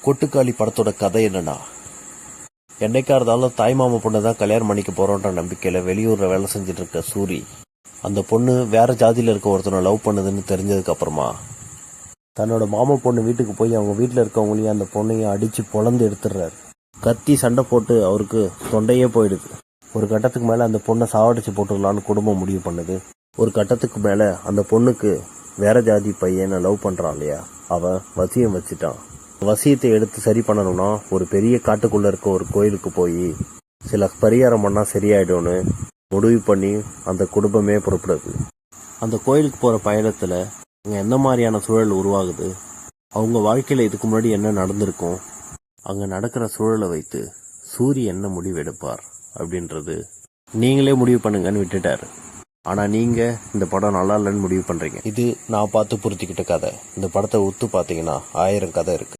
கொட்டுக்காளி படத்தோட கதை என்னன்னா, என்னைக்கா இருந்தாலும் தாய்மாமா பொண்ணு தான் கல்யாணம் பண்ணிக்க போறோன்ற நம்பிக்கையில வெளியூர்ல வேலை செஞ்சுட்டு இருக்க சூரி, அந்த பொண்ணு வேற ஜாதியில இருக்க ஒருத்தனை லவ் பண்ணுதுன்னு தெரிஞ்சதுக்கு அப்புறமா தன்னோட மாமா பொண்ணு வீட்டுக்கு போய் அவங்க வீட்டில் இருக்கவங்களையும் அந்த பொண்ணையும் அடிச்சு பொழந்து எடுத்துடுறாரு. கத்தி சண்டை போட்டு அவருக்கு தொண்டையே போயிடுது. ஒரு கட்டத்துக்கு மேல அந்த பொண்ணை சாவடிச்சு போட்டுடலான்னு குடும்பம் முடிவு பண்ணுது. ஒரு கட்டத்துக்கு மேல அந்த பொண்ணுக்கு வேற ஜாதி பையனை லவ் பண்றான் இல்லையா, அவன் வசியம் வச்சுட்டான். வசியத்தை எடுத்து சரி பண்ணணும்னா ஒரு பெரிய காட்டுக்குள்ள இருக்க ஒரு கோயிலுக்கு போய் சில பரிகாரம் பண்ணா சரியாயிடும்னு முடிவு பண்ணி அந்த குடும்பமே புறப்படுது. அந்த கோயிலுக்கு போற பயணத்துல அங்க எந்த மாதிரியான சூழல் உருவாகுது, அவங்க வாழ்க்கையில இதுக்கு முன்னாடி என்ன நடந்திருக்கும், அங்க நடக்கிற சூழலை வைத்து சூரி என்ன முடிவு எடுப்பார் அப்படின்றது நீங்களே முடிவு பண்ணுங்கன்னு விட்டுட்டாரு. ஆனா நீங்க இந்த படம் நல்லா இல்லைன்னு முடிவு பண்றீங்க. இது நான் பார்த்து புரிஞ்சுக்கிட்ட கதை. இந்த படத்தை ஒத்து பாத்தீங்கன்னா 1000 கதை இருக்கு.